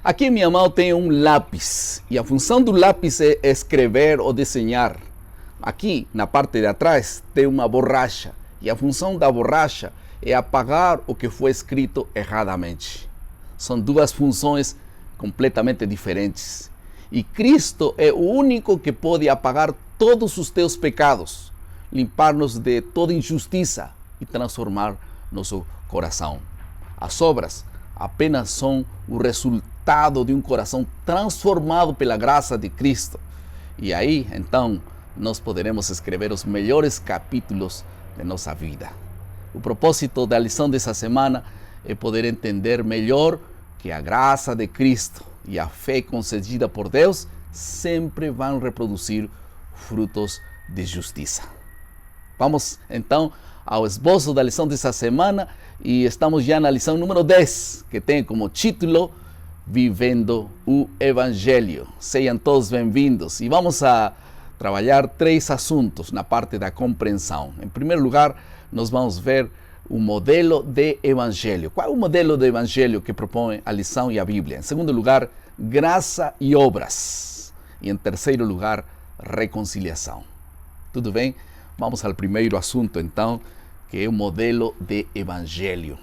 Aqui em minha mão tem um lápis e a função do lápis é escrever ou desenhar. Aqui na parte de atrás tem uma borracha e a função da borracha é apagar o que foi escrito erradamente. São duas funções completamente diferentes. E Cristo é o único que pode apagar todos os teus pecados, limpar-nos de toda injustiça e transformar nosso coração. As obras apenas são o resultado de um coração transformado pela graça de Cristo. E aí, então, nós poderemos escrever os melhores capítulos de nossa vida. O propósito da lição dessa semana é poder entender melhor que a graça de Cristo e a fé concedida por Deus sempre vão reproduzir frutos de justiça. Vamos então ao esboço da lição dessa semana e estamos já na lição número 10, que tem como título Vivendo o Evangelho. Sejam todos bem-vindos e vamos a trabalhar 3 assuntos na parte da compreensão. Em primeiro lugar, nós vamos ver o modelo de evangelho. Qual é o modelo de evangelho que propõe a lição e a Bíblia? Em segundo lugar, graça e obras. E em terceiro lugar, reconciliação. Tudo bem? Vamos ao primeiro assunto, então, que é o modelo de evangelho.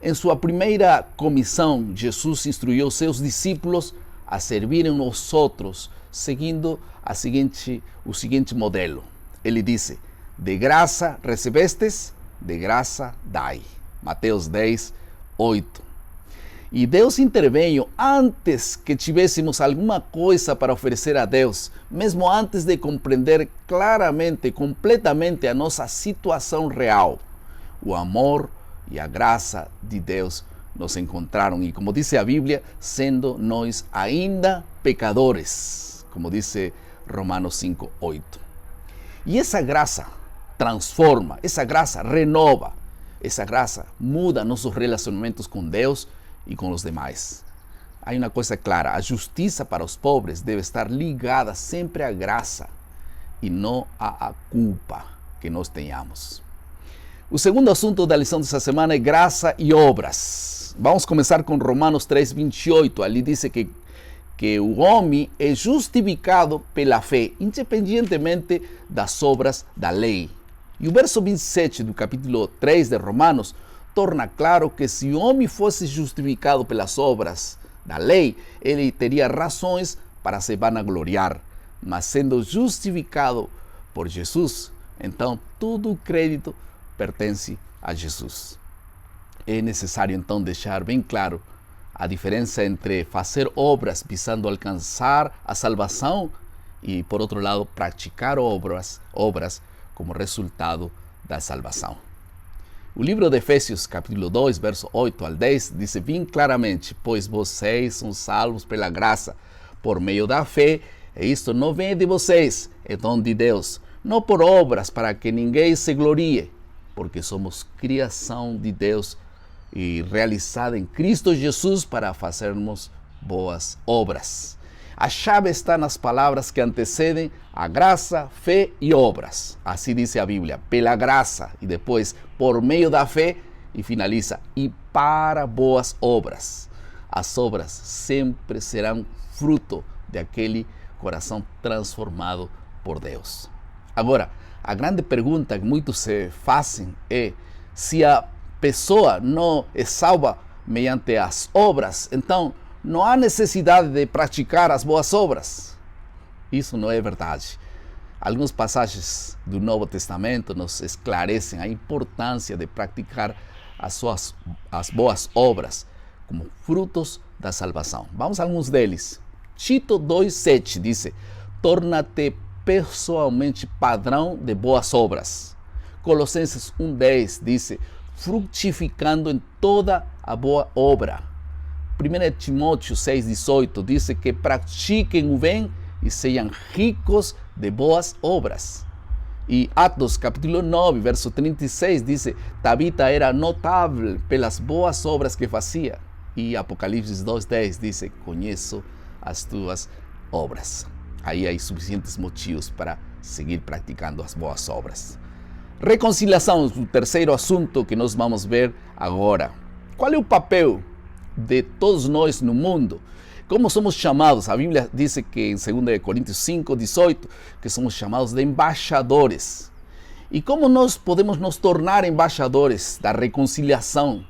Em sua primeira comissão, Jesus instruiu seus discípulos a servirem aos outros, seguindo o seguinte modelo. Ele disse: de graça recebestes, de graça dai. Mateus 10, 8. E Deus interveio antes que tivéssemos alguma coisa para oferecer a Deus, mesmo antes de compreender claramente, completamente a nossa situação real. O amor e a graça de Deus nos encontraram e, como diz a Bíblia, sendo nós ainda pecadores, como diz Romanos 5, 8. E essa graça transforma, essa graça renova, essa graça muda nossos relacionamentos com Deus e com os demais. Há uma coisa clara: a justiça para os pobres deve estar ligada sempre à graça e não à culpa que nós tenhamos. O segundo assunto da lição dessa semana é graça e obras. Vamos começar com Romanos 3, 28. Ali diz que o homem é justificado pela fé, independentemente das obras da lei. E o verso 27 do capítulo 3 de Romanos torna claro que se o homem fosse justificado pelas obras da lei, ele teria razões para se vanagloriar. Mas sendo justificado por Jesus, então todo o crédito pertence a Jesus. É necessário então deixar bem claro a diferença entre fazer obras visando alcançar a salvação e, por outro lado, praticar obras como resultado da salvação. O livro de Efésios, capítulo 2, verso 8 ao 10, diz bem claramente: pois vocês são salvos pela graça, por meio da fé, e isto não vem de vocês, é dom de Deus, não por obras para que ninguém se glorie, porque somos criação de Deus e realizada em Cristo Jesus para fazermos boas obras. A chave está nas palavras que antecedem a graça, fé e obras. Assim diz a Bíblia: pela graça, e depois por meio da fé, e finaliza: e para boas obras. As obras sempre serão fruto daquele coração transformado por Deus. Agora, a grande pergunta que muitos se fazem é: se a pessoa não é salva mediante as obras, então não há necessidade de praticar as boas obras. Isso não é verdade. Algumas passagens do Novo Testamento nos esclarecem a importância de praticar as boas obras como frutos da salvação. Vamos a alguns deles. Tito 2,7 diz: torna-te pessoalmente padrão de boas obras. Colossenses 1,10 diz: frutificando em toda a boa obra. 1 Timóteo 6,18 diz que pratiquem o bem e sejam ricos de boas obras. E Atos capítulo 9, verso 36 diz: Tabita era notável pelas boas obras que fazia. E Apocalipse 2,10 diz: conheço as tuas obras. Aí há suficientes motivos para seguir praticando as boas obras. Reconciliação, o terceiro assunto que nós vamos ver agora. Qual é o papel de todos nós no mundo. Como somos chamados? A Bíblia diz que em 2 Coríntios 5, 18, que somos chamados de embaixadores. E como nós podemos nos tornar embaixadores da reconciliação?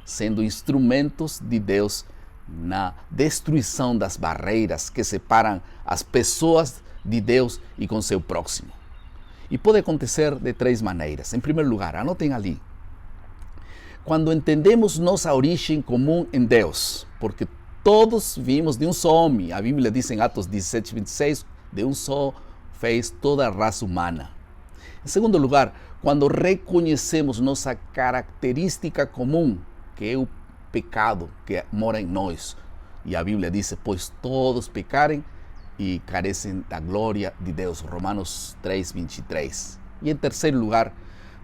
Sendo instrumentos de Deus na destruição das barreiras que separam as pessoas de Deus e com seu próximo. E pode acontecer de 3 maneiras. Em primeiro lugar, anotem ali. Quando entendemos nossa origem comum em Deus, porque todos vimos de um só homem. A Bíblia diz em Atos 17, 26, de um só fez toda a raça humana. Em segundo lugar, quando reconhecemos nossa característica comum, que é o pecado que mora em nós. E a Bíblia diz, pois todos pecarem e carecem da glória de Deus. Romanos 3, 23. E em terceiro lugar,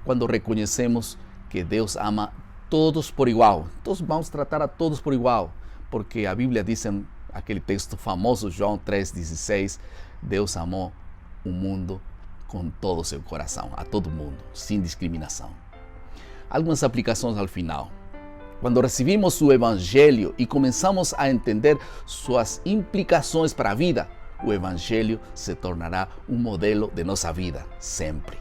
quando reconhecemos que Deus ama todos por igual. Então vamos tratar a todos por igual. Porque a Bíblia diz em aquele texto famoso, João 3,16, Deus amou o mundo com todo o seu coração, a todo mundo, sem discriminação. Algumas aplicações ao final. Quando recebemos o Evangelho e começamos a entender suas implicações para a vida, o Evangelho se tornará um modelo de nossa vida, sempre.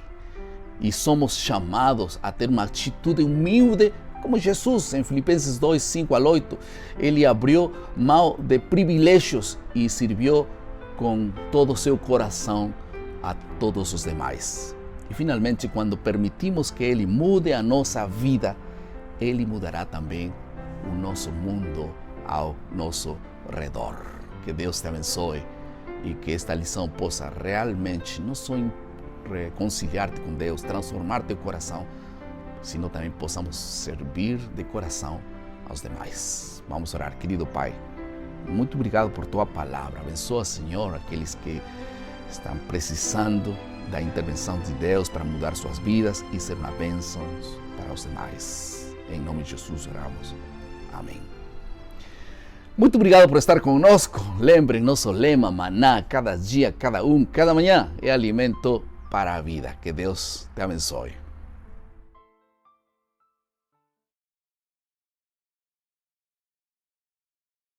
E somos chamados a ter uma atitude humilde como Jesus, em Filipenses 2, 5 a 8, ele abriu mão de privilégios e serviu com todo o seu coração a todos os demais. E finalmente, quando permitimos que ele mude a nossa vida, ele mudará também o nosso mundo ao nosso redor. Que Deus te abençoe e que esta lição possa realmente não só reconciliar-te com Deus, transformar teu coração, sino também possamos servir de coração aos demais. Vamos orar. Querido Pai, muito obrigado por tua palavra. Abençoa, Senhor, aqueles que estão precisando da intervenção de Deus para mudar suas vidas e ser uma bênção para os demais. Em nome de Jesus oramos. Amém. Muito obrigado por estar conosco. Lembrem nosso lema, maná, cada dia, cada manhã é alimento para a vida. Que Deus te abençoe.